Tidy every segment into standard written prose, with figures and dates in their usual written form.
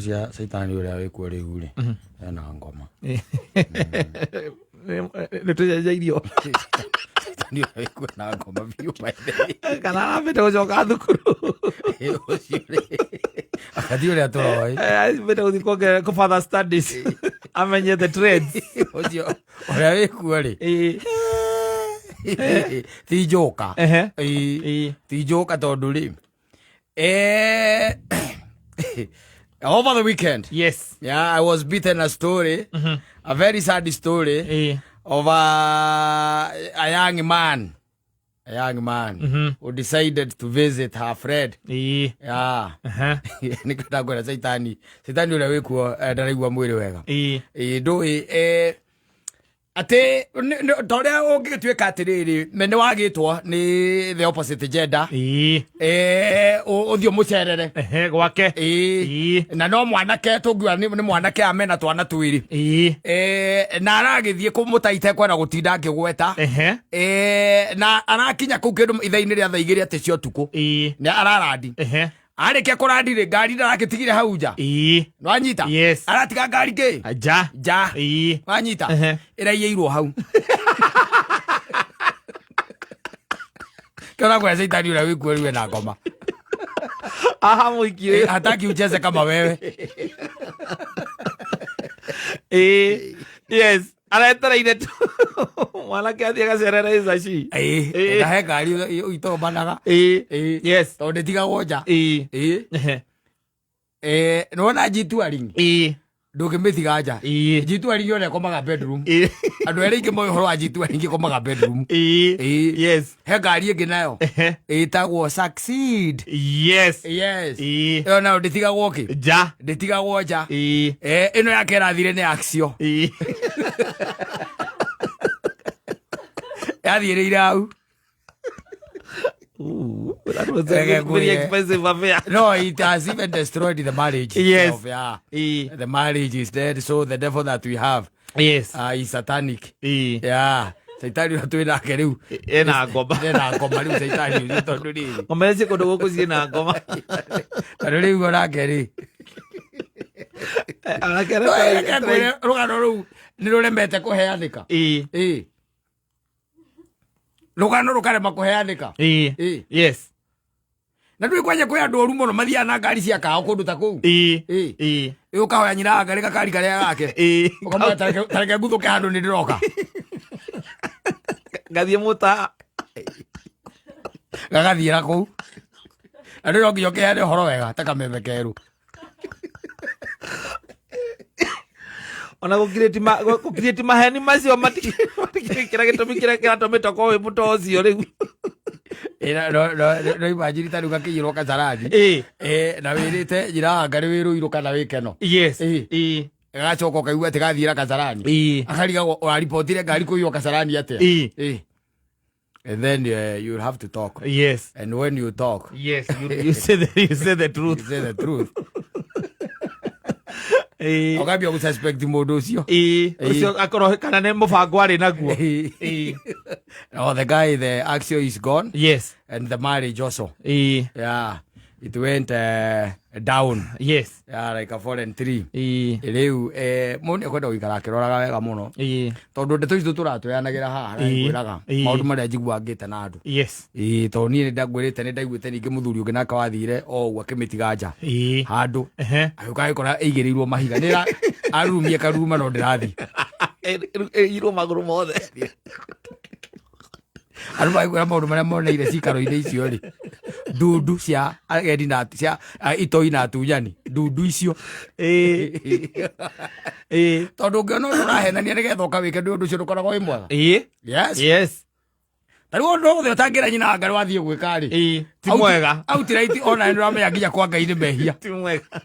cia Saitani uria wikuo riu ri ena ngoma nitujajairwo Saitani uria wikuo na ngoma biu kana arambete gucoka thukuru akathi uria turoi arambete guthi kuongerera ku further studies amenye the trades ucio uria wikuo ri ti joka ti joka tondu ri over the weekend, yes, yeah, I was beaten a story, a very sad story of a young man, who decided to visit her friend. Yeah, nikada kwa Saitani uria wikuo ndaraigua mwiri wega. Ndui ate toria ungituika atiriri mene wagitwo ni the opposite gender uthio mucerere gwake na no mwanake tungiwa ni mwanake amena twana twiri na aragithie kumutaite kwena gutinda ngigweta na arakinya ku kindu ithaini ria thaigiri ati cio tuku ni ararandi areke kurandire ngari ndarakitigire hau nja nwanyita aratiga ngari ki ja nwanyita iraiyirwo hau kana kwa Saitani uria wikuo riwe na ngoma aha muikie hataki ucheze kama wewe yes aretereire tu mwanake athie gacerera icaci ndahe ngari itombanaga yes tondu tigagwo nja nona G2 ndungimitiga nja G2 yone komaga bedroom andu eri ingi moyo horo wa G2 ingi komaga bedroom yes he ngari ingi nayo itagwo Succeed yes yo na nditigagwo ki nja nditigagwo nja ino yake rathire ni Axio yathire irau that was a very expensive affair. No, it has even destroyed the marriage. Yes. Itself, yeah. The marriage is dead, so the devil that we have is satanic. Yeah. Saitani uria twina riu ena ngoma riu Saitani uria tondu ri ngoma cia kundu guku ciina ngoma tondu riu onake ri rugano riu ni ruremete kuheanika rugano rukarema kuheanika yes na ndui kwanya kwi andu oru muno mathia na ngari cia kao kundu ta kuu ukahoya nyina ngari gakari karia gake ukamwira tareke nguthuke handu ni ndiroka ngathie muta gagathiira kuu andu no nginya ukiheane horo wega ta kamemekeru ona gukireti maheni macio matikira gitumi kiria kiratumita kwa wi muto ucio riu no imagine tari gakiyirwo Kasarani na wirite njira ngari wiruirwo kana wikeno yes gacoka kaigua ati gathira Kasarani akariga waripotire ngari kuiywo Kasarani atia and then you'll have to talk yes and when you talk yes you say the truth okambia gususpect mundu ucio ucio akorwo kana ne mubango ari naguo oh the guy the Axio is gone yes and the marriage also yeah it went down yes yeah like a fallen tree riu mundu kwenda guikara akiroraga wega muno tondu ndeto icio turatuanagira haha ngwiraga maundu maria njigua ngite na andu yes tondu ni ndagwirite ni ndaiguite ningi muthuri ungi naka wathire o akimitiga nja handu ayuka ikora eigirirwo mahiga nira arumie karuma no ndirathi iro maguru mothe aru baigura maundu maria moneire cikaro-ini icio ri ndundu cia agendi na cia itoi na tunyani ndundu icio tondu ungiona urahenania nigetha ukawike ndu ucio ndukoragwo wi mwega yes tariu ndu wothe utangira nyina ngari wathie gwika ri ti mwega outright ona ndu ramenya nginya kwa Ngai ni mehia ti mwega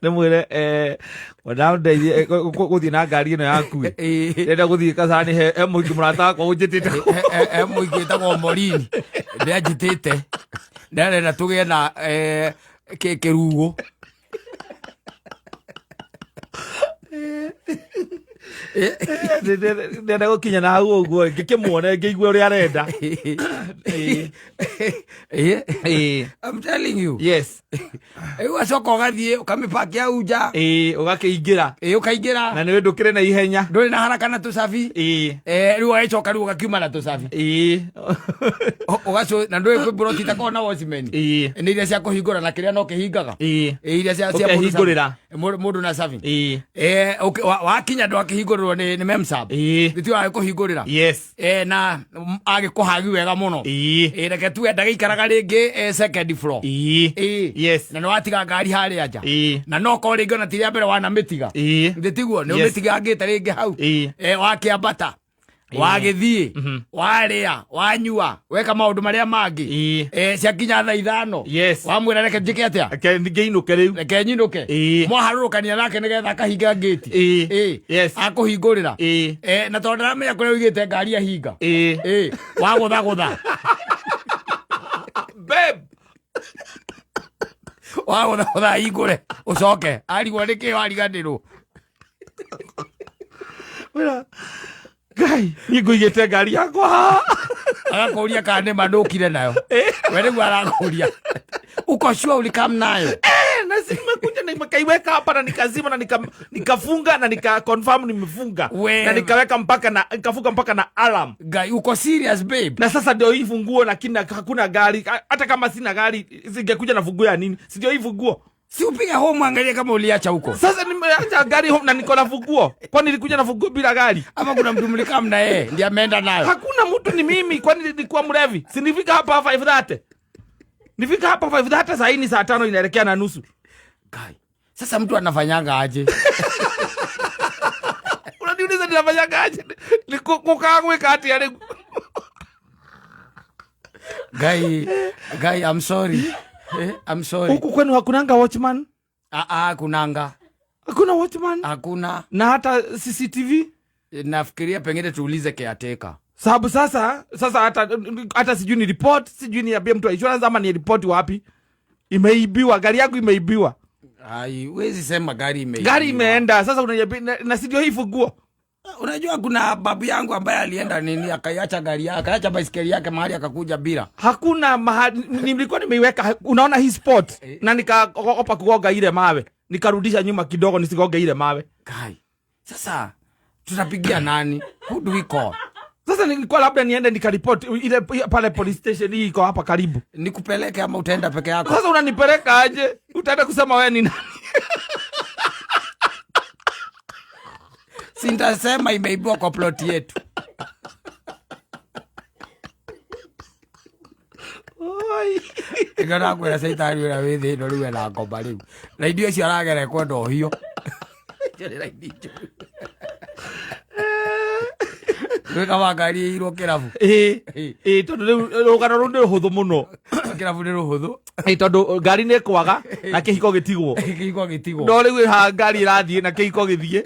nemwire wandaundeithie guthie na ngari ino yaku ndenda guthie Kasarani he muingi murata wakwa unjitite he muingi tagwo Morini ndianjitite ndarenda tugie na kirugo ndenda gukinya na hau uguo ngikimwone ngigwe uri arenda. I'm telling you. Yes. Wacoka ugathie ukamipaki au nja. Ugakiingira. Ukaingira. Na niwe ndukire na ihenya. Nduri na haraka na tusafi. Riu wacoka riu ugakiuma na tusafi. Ugaco na nduri kwibroti ta kona watchman. Ni iria cia kuhingura na kiria no kihingaga. Iria cia kuhingurira mundu na safi. Wakinya ndo akihinguriro ni memsab. Nditu wa kuhingurira. Yes. Na agikuhagi wega muno. Reke tu enda gikaraga ringi second floor. Yes. Na no watiga ngari hari aja. Na no ko ringi na tiria mbere wana mitiga. Nditiguo ni mitiga ngite ringi hau. Wakiambata wagithie waria wanyua weka maundu maria mangi cia kinya thaa 5 wamwira reke njike atia ngeinuke riu reke nyinuke mwaharurukania nake nigetha akahinga ngiti akuhingurira na tondu aramenya kuria wigite ngari ahinga wagutha babe wagutha hingure ucoke arigwo niki wariganirwo wira Gai, ngũigĩte ngari yakwa. Agakuria kana mandukire nayo. Wewe ndio arakuria. Uko sure ulikam nayo? Na nimekuja na nikaiweka hapa na nikazima na nikafunga na nika confirm nimefunga. Na nikaweka mpaka na nikafunga mpaka na alarm. Gai, uko serious babe? Na sasa ndio hii funguo lakini hakuna gari. Hata kama sina gari singekuja na funguo ya nini? Si ndio hii funguo? Si upige home angalia kama uliacha huko. Sasa nimeacha gari home na niko na funguo. Kwani nilikuja na funguo bila gari? Ama kuna mtu mlikam na yeye ndiye ameenda nayo? Hakuna mtu, ni mimi. Kwani nilikuwa mlevi? Si nifika hapa 5:30. Nifika hapa 5:30 sasa hii ni saa 5 inaelekea na nusu. Kai. Sasa mtu anafanyanga aje? Unaniuliza ninafanyanga aje? Nikukaa kati ya Guy, I'm sorry. I'm sorry. Huku kwenu hakunanga watchman? Kunanga. Hakuna watchman? Hakuna. Na hata CCTV? Nafikiria pengine tuulize caretaker. Sababu sasa hata sijui ni report, sijui ni abia mtu wa insurance ama ni report wapi. Imeibiwa, gari yangu imeibiwa. Huwezi sema gari imeibiwa. Gari imeenda, sasa unaniambia na sio hii funguo. Unajua kuna babu yangu ambaye alienda nini akaiacha gari yake, akaacha baisikeli yake mahali akakuja bila. Hakuna mahali nilikuwa nimeiweka, unaona hii spot na nikaogopa kugoga ile mawe. Nikarudisha nyuma kidogo nisigoge ile mawe. Kai. Sasa tutapigia nani? Who do we call? Sasa nilikuwa labda niende nikaripoti ile pale police station hii iko hapa karibu. Nikupeleke ama utaenda peke yako? Sasa unanipeleka aje? Utaenda kusema wewe ni nani? Sintasema imeibiwa kwa plot yetu. Oi. Ngara kwera saitari wera withi no riwe na ngomba riu. Na idio cio aragere kwenda ohio. Jere ra idio. Weka magari iro kirabu. Tondu rugano rundu ruhuthu muno. Kirabu ni ruhuthu. Tondu ngari ni kwaga na kihiko gitigwo. Kihiko gitigwo. No riu ha ngari irathie na kihiko githie.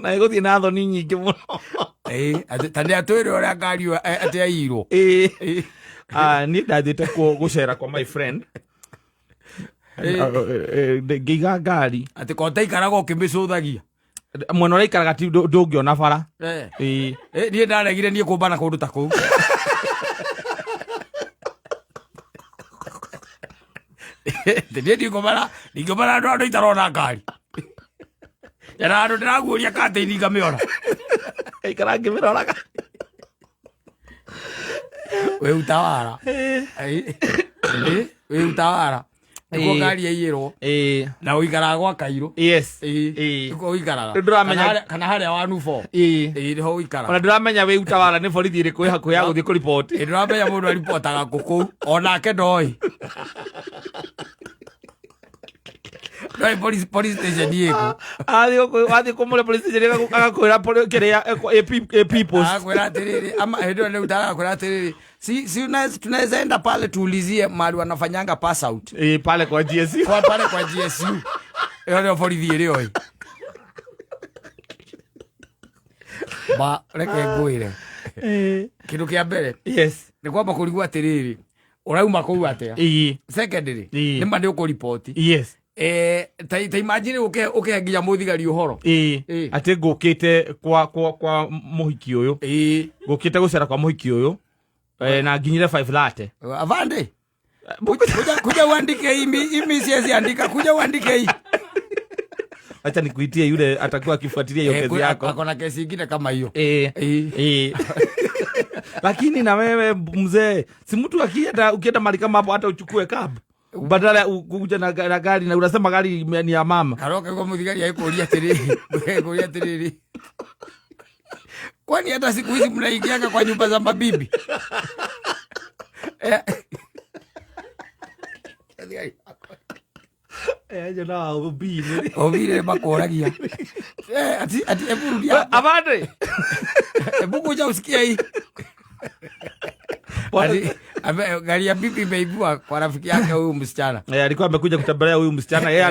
Na iguthie na thoni nyingi muno. Tande atwire ora ngari ate airo. Ni ndathite gucera kwa my friend. Ngiga ngari. Ati konta ikaraga ukimicuthagia. Mwena ora ikaraga ti ndungiona bara. Nie ndaregire nie kumbana kundu ta kuu. Ndiye ndingomara ndo itarona ngari. Yara ndo ndiraguria kate ni ngamiora. Ikara ngimiroraga. We utawara. We utawara. Iko ngari yaiyirwo. Na uikara gwa Kairo. Yes. Iko uikaraga. Nduramenya kana haria wa Nufo. Ho uikara. Ona nduramenya we utawara ni borithi iri kwi hakuya guthie ku report. Nduramenya mundu aripotaga kuku ona ke ndoi. Doi police station yeko. Athi kumule police station agakwira kiria people. Akwira atiriri ama hedo leo utaka kwira atiriri. Si tunaweza enda pale tuulizie mahali wanafanyanga pass out. Pale kwa GSU. Pale kwa GSU. Ndio police ile oi. Ba reke nguire. Kindu kia mbere. Yes. Ni kwamba kurigwa atiriri. Urauma kuu atia. Secondary. Ni mande uko report. Yes. ta imagine uke nginya muthigari uhoro ati ngukite kwa muhiki uyu ngukite gucera kwa muhiki uyu na nginyire 5 latte avande kuja uandike imi siwezi andika, kuja uandike hii. Acha nikuitie yule atakuwa akifuatilia hiyo kesi yako. Akona kesi nyingine kama hiyo. Lakini na wewe mzee, si mtu ukienda mali kama hapo hata uchukue cab. Badala kuja na gari na unasema gari ni ya mama. Aroka kwa muthigari haikuulia tiriri. Kwani hata siku hizi mnaingianga kwa nyumba za mabibi? Jona obire makoragia. Ati eburudia. Avande. Ebu kuja usikia hii. Gari ya bibi imeibua kwa rafiki yake huyu msichana. Alikuwa amekuja kutembelea huyu msichana. Yeye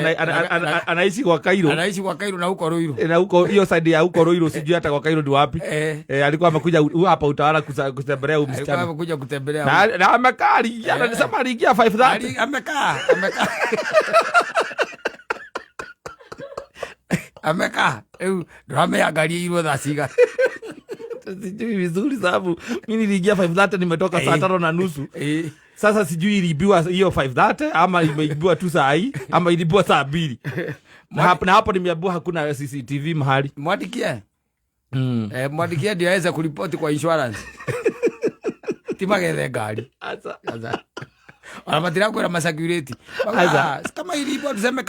anaishi kwa Cairo. Anaishi kwa Cairo na huko Ruiru. Na huko hiyo side ya huko Ruiru sijui hata kwa Cairo ni wapi. Alikuwa amekuja hapa Utawala kutembelea huyu msichana. Alikuwa amekuja kutembelea. Na amekaa anasema aliingia 5:30. Amekaa. Drama ya gari hilo dhasiga. Sijui vizuri sababu mimi niliingia 5:30 nimetoka saa 5:30. Sasa sijui ilibiwa hiyo 5:30 ama imeibiwa tu saa hii ama ilibiwa saa 2. Na hapo nimeambiwa hakuna CCTV mahali. Mwadikia. Mwadikia ndio aweza kuripoti kwa insurance. Timagethe gari. Asa. Wanamatira kwa masecurity. Kama ilibwa tuseme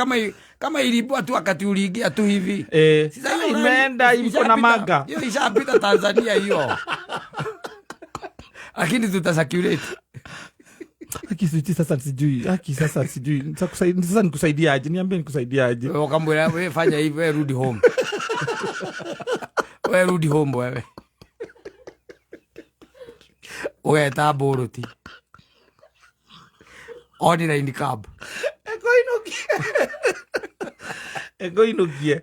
kama ilibwa tu wakati uliingia tu hivi. Sasa hiyo imeenda iko na maga. Hiyo ishapita Tanzania hiyo. Lakini tutasecurity. Sasa sijui. Sasa nikusaidia aje? Niambie nikusaidia aje? Ukamwambia wewe fanya hivi, wewe rudi home. Wewe rudi home wewe. Wewe taboruti. Online cab. Ego inukie.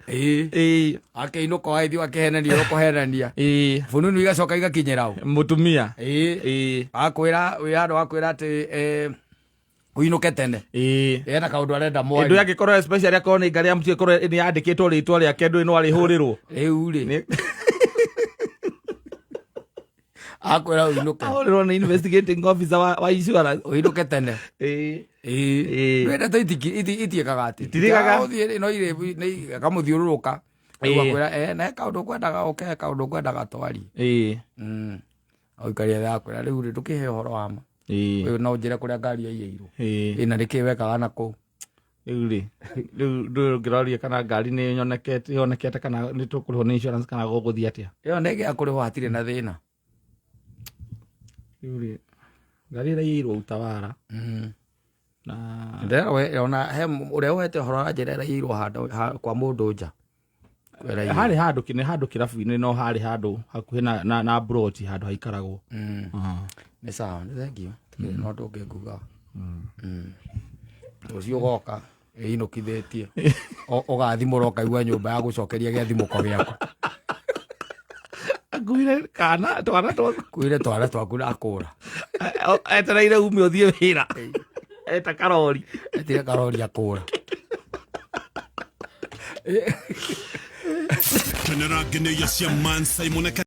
Akeinuka waithi wakehenania ukohenania. Fununu igacoka igakinyira u. Mutumia. Akwira wihando akwira ati uinuke tene. Na kaundu arenda mwari. Ndu yake korwo especially akona igari ya mtu korwo ni yandikitwo ritwa ria kendu ino arihurirwo. Uri. Akwira uinuke. Ahorerwo ni investigating officer wa insurance. Uinuke tene. Wenda to itiekaga ati. Tirikaga. Uthie no ire kamuthiururuka. Akwira na kaundu kwendaga kaundu kwendaga twari. Oikaria yakwira riu ri tukihe horo wama. Uyu no njire kuria ngari yaiyirwo. Ina riki wekaga nako. Riu ngiroria kana ngari ni yonekete kana ni tukurihwo ni insurance kana guguthia atia. Iyo nege akurihwo hatire na thina. Yuri gari yaiyirwo Utawala. Na ndewe ona he uria wete horo ajira yaiyirwo hando kwa mundu nja. Hari handu kirabu-ini no hari handu hakuhi na broti handu haikaragwo. Ni sawa, ni thank you. No ndungekuga. Ucio goka inukithitie. Ugathimura ukaigua nyumba ya gucokeria giathimuko giaku. Akuire kana twana twaku nakura. Etereire ume uthie wira. Eta karori. Etire karori akura. Kenera gene yasia man Simon